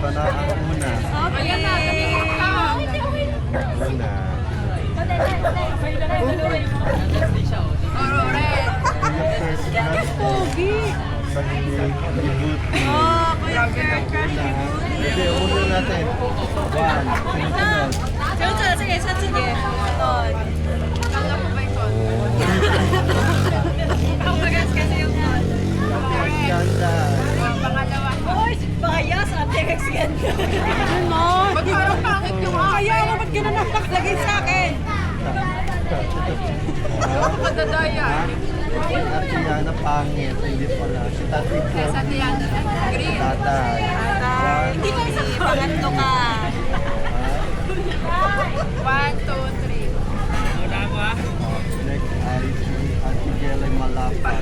Ito na ang una. Ayan na, tumingin ka. Una. Oro, red. Pogi. Oh, kuya crush ni Buti. Hindi, ulo natin. 1, 2, sunod. Sige, sige. Kala ko ba ito? Ang bagas kasi yung Ang ganda. pangalawa. Oy, bias, Atex ganda. Ba't parang pangit yung ayaw mo? Ba't gano'n napaklagay sa akin? Ako kadadaya. Ate Yana pangit. Hindi pala. Si Tatay po. Sa tiyan, green. Tatay. Hindi ba isang pangatlo ka? 1, 2, 3. Next ay si Ate Jelay Malapa.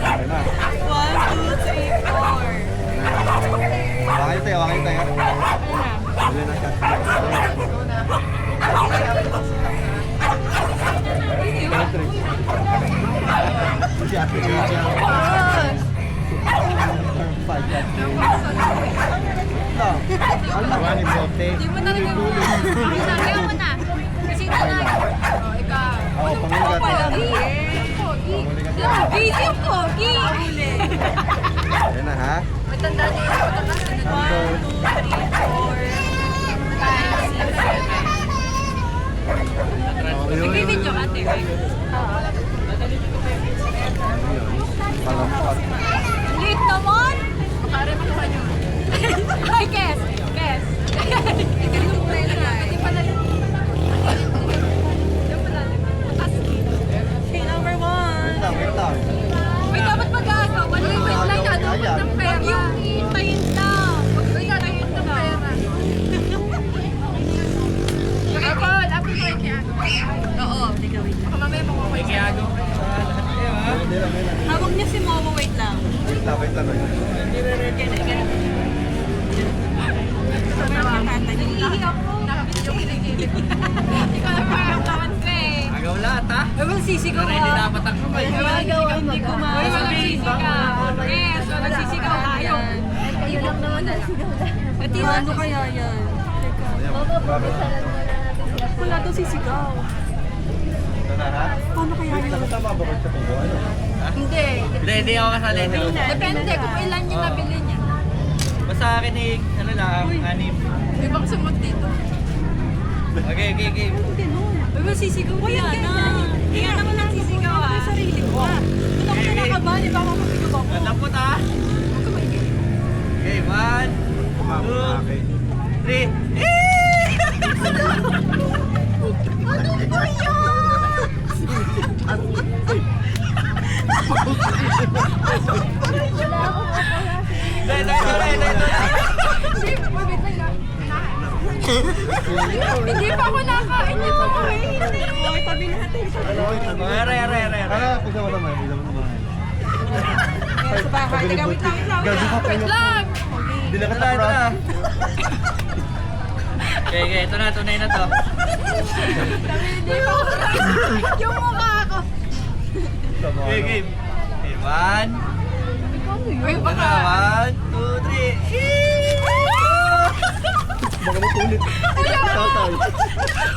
Ayun na. 1, 2, 3, 4. Wakay tayo, wakay tayo. Huli na siya. Si Ate Jelay. Alam ni Bote. Hindi mo na rin yung ayaw mo na. Kasi talaga. Oh, ikaw. Oo, pamanggat. Pogi. Busy yung pogi. Ayan na ha. Matanda niya yung matanda. 1, 2, 3, 4, 5, 6, 7. Nag-video ate. Palampat. Late naman. Pare mo naman yun. Ay, guess. Guess. Ikaw mo na yun. Hindi pala yun. Hindi pala yun. Okay, number 1. Wait lang, wait lang. May dapat mag-ano. Wala yung wait lang. Nadumot ng pera. Huwag yung hintayin lang. Huwag yung hintayin ng pera. Apple. Apple ko yung kiano. Oo. Teka, wait lang. Mamaya mo ko yung kiano. Hindi lang, wait lang. Hawag niya si Momo. Wait lang. Wait lang, wait lang. Nilihi ako. Yung kiligilip. Ikaw na parang ko eh. Agaw lahat ha? Ewan sisigaw Hindi dapat ang kumay. Hindi ko ma. Walang sisigaw. Yes, walang sisigaw. Ayaw. Ayun lang naman na lang. Pati ano kaya yan? Wala daw sisigaw. Ito na ha. Paano kaya Wait lang, tama ba sa tubo? Ano? Hindi. Hindi ako kasali. Depende kung ilan yung nabili niya. Basta akin eh, ano lang, 6. May bang sumot dito. Okay. Uy, masisigaw ko yan. Kaya naman ang sisigaw ah. Sarili ko ah. Doon ako kinakabahan. Di ba ako masigaw ako? Nandapot ha? Okay, 1, 2, 3. Ano ba yan? Hindi pa ako nakain ito. Okay, tabi natin. Ano, wait lang. Are. Ano, pagka mo naman, pagka mo naman. Sa bahay. Teka, wait lang. Gago ka Wait lang. Hindi na Ito kita na. proud. Okay, ito na, tunay na to. Hindi pa ako yung mukha ko. Okay, game. Okay, 1. Uy, baka. 1, 2, 3. Baka matulit. Tatay.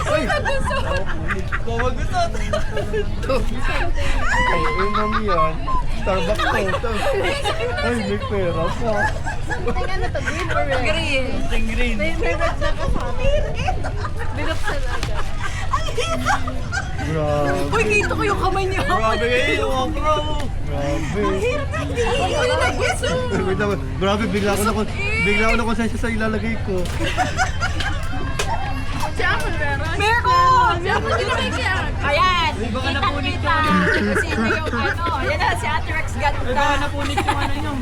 Ay! Kumagusot. Ay, inom yun. Starbucks to. Ay, may pera pa. Green. Green. May red na kasama. Binuksan agad. Grabe. Uy, kita ko yung kamay niya. Grabe kayo, mga bro. Grabe. Uy, nag-gusto. Wait lang, grabe, bigla ako na konsensya sa ilalagay ko. Si Apple meron? Meron! Si Apple din nakikiyak. Ayan! Baka napunit Kita. Kasi ito yung ano. Yan na, si Ate Rex ganda. Baka napunit yung ano nyo.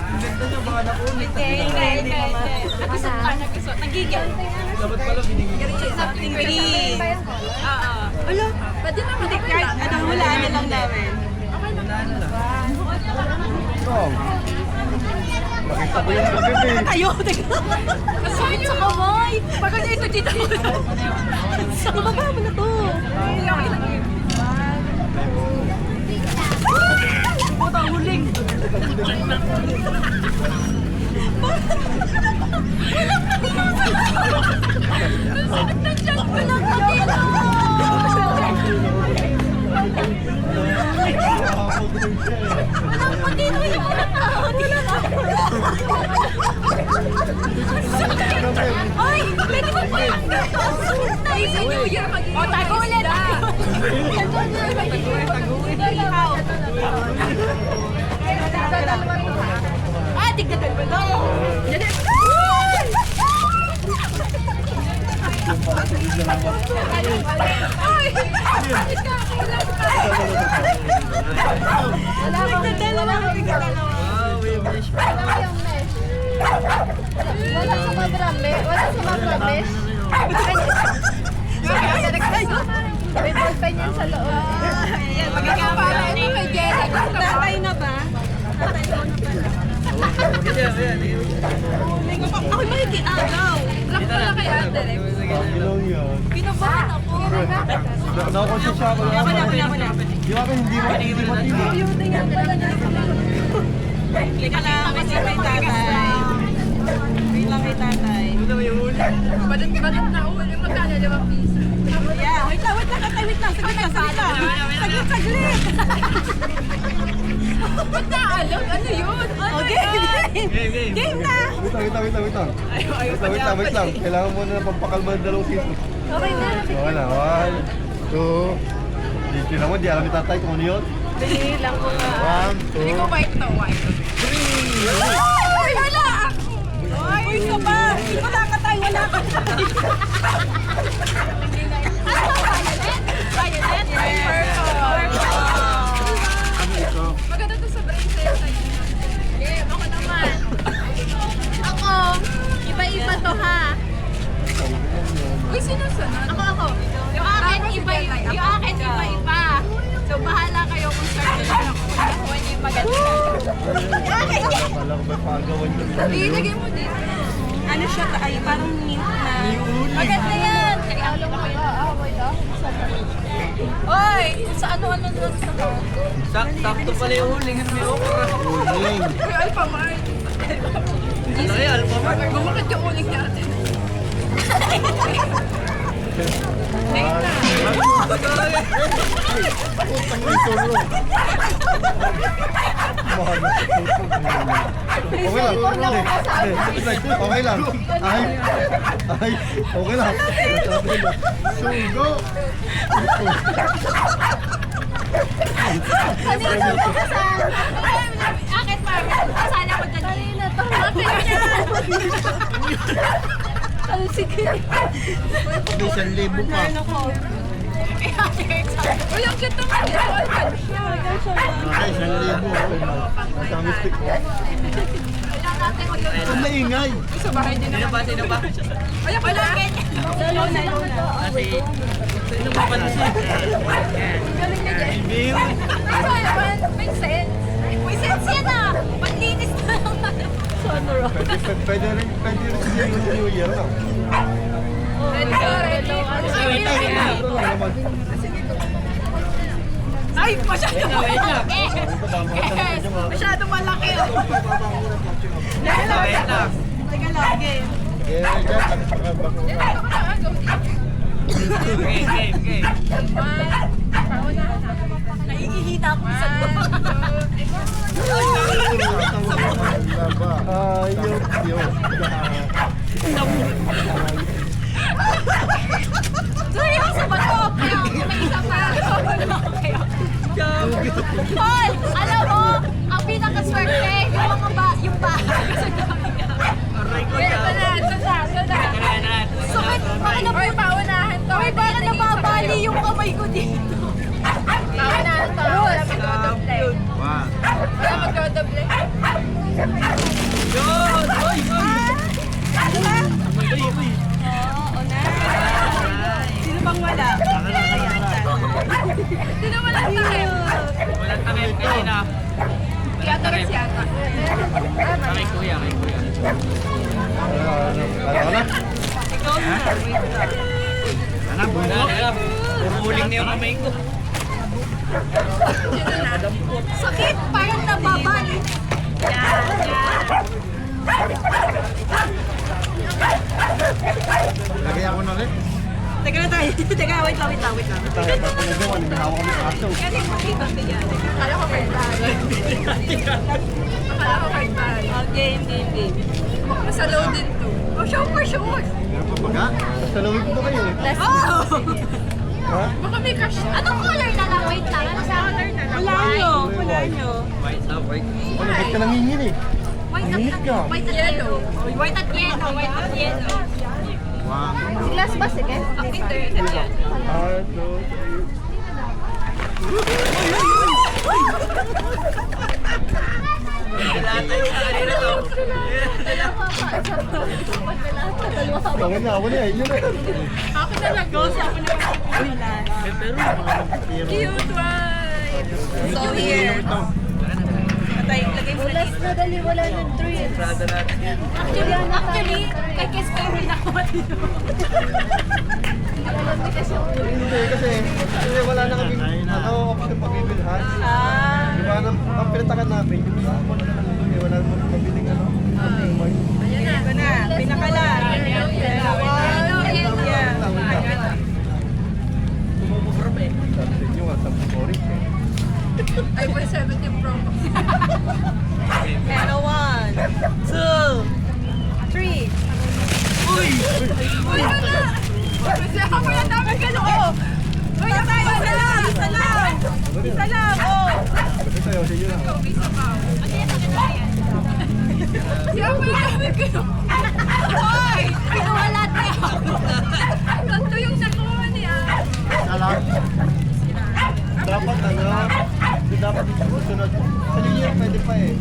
Ang ganda nyo, baka napunit. Hindi. Nagusot ka, nagusot. Nagigil. Dapat pala binigyan. Something green. Oo. Ala, pwede naman di kahit ano, hulaan na lang namin. Tom. Nakita ko yung gabi. Tayo, kasakit sa kamay. Pagod na ito, tita ko. Sa baba mo na to. Okay lang yun. Puta, huling. Ay, pwede mo pa yung Ay, sa New Year mag- O, tago ulit. Ah, tignan ba ito? Ay! Tignan-dalawa. Wow, may mesh pa. Wala sa madrame. Wala sa madrame. May ballpen yan sa loob. Ayan, magkakapalan ni may Jenna. Tatay na ba? Tatay mo na pala. Ako may kiagaw. Black pala kay Ate Rex. Ilong yun. Kinabahan ako. Nakakonsya siya ako. Wala, wala. Di ba hindi mo Lika lang, kasi may tatay. Wait lang kay tatay. Badat na ulo. Magkano 5 piso? Yeah, wait lang, tatay, wait lang. Saglit. Saglit. Ba't naalog? Ano yun? Okay, Game. game na. Wait lang. Kailangan mo na pampakalma ng dalawang season. Okay na. Okay na. 1, 2. Di mo, di alam ni tatay kung ano yun. Bili lang ko nga. 1, 2. Hindi ko white to white. Ay, wala. Ay, isa pa. Hindi ko nakatay, wala ka. Violet? Maganda to sa brain sa'yo sa'yo. Okay, ako naman. Ako, iba-iba to ha. Uy, sinusunod? Ako. Yung akin, iba-iba. So, bahala kayo kung saan nyo ako. Kung ako yung maganda. Kala ko may pagawan yun. Ilagay mo dito. Ano siya, ay parang mint na. Maganda yan. Kaya alam ko yun. Oy, sa ano-ano doon sa Sakto pala yung huling. May okra. Uling. Uy, Alphamart. Ano kaya, Alphamart? Bumakit yung uling niya ate. Okay lang. Ay, okay lang. Sugo. Kanina ko kasama. Akit, Marvin. Kasala ko dyan. Kanina to. Ano sige? May 1,000 pa. Uy, ang cute naman. Ay, 1,000. Ang dami stick. Ang maingay. Sa bahay din Sino naman. ba? Wala pa lang. Kasi, sino ba pansin? Galing na dyan. Bill. Ito naman, make sense. May sense yan ah. Paglinis na lang. Sonoro. Pwede rin siguro sa New Year lang. Ready ka, ready. Wait lang. Ito lang naman. Ay, masyadong Wait lang. Yes, masyadong malaki. Wait lang. Teka lang, game. Eh, dyan, Game. Naiihita ako sa Seryoso ba to? Kaya may isa pa. Paul, alam mo, ang pinakaswerte, yung bahay. Aray ko Ito na. na. Sakit, bakit na po? Paunahan to. Uy, bakit nababali yung kamay ko dito? Paunahan to. Wala magdodoble. Wala magdodoble. Yun! Uy! Uy! Oo na. Sino bang wala? Sino walang takip? Walang takip kanina. Kaya takip si Ata. Kay kuya. Ano na? Anak, bunga. Huling na yung kamay ko. Sakit, parang nababali. Lagay ako na rin. Teka na tayo. Teka, wait lang. Tayo, pagpulagawan, may hawak kami aso. Kasi makita ko yan. Akala ko card bag. Akala ko card bag. Game. Nasa load din to. Oh, show. Meron pa baga? Salawin ko ba kayo eh? Oh! Ha? Baka may cash. Anong color na lang? Wait lang. Anong color na lang? Wala nyo. White na, white. Ano, ba't ka nangingin eh? White Init ka. White at yellow. White at yellow. Wow. Si glass ba? Sige. Internet yan. Ano? Nilata yung kanina to. Tawin na, ako na eh. Yun na. Ako talaga. Ako na wala. Pero mga Cute one. So here. Patay, lagay mo na dito. Nadali, wala ng trees. Prada natin yan. Actually, kay Kiss kayo rin ako dito. Hindi kasi wala na kami option pagbibilhan. Di ba, ang pinatakan namin, yung wala naman mabiling ano. Ito na. Pinakala. Sumumurap eh. Yung WhatsApp story. iPhone 17 Pro Max. Pero 1, 2, 3. Uy, wala! Kasi ako pala dami ka loob! Uy, tayo! Isa lang! Oh! Kasi tayo, sige na. Isa pa. Siya pala dami ka loob! Hoy! Pinawala tayo! Ganto yung nakuha niya. Salam. Dapat ano, dapat susunod. Sa linya pwede pa eh.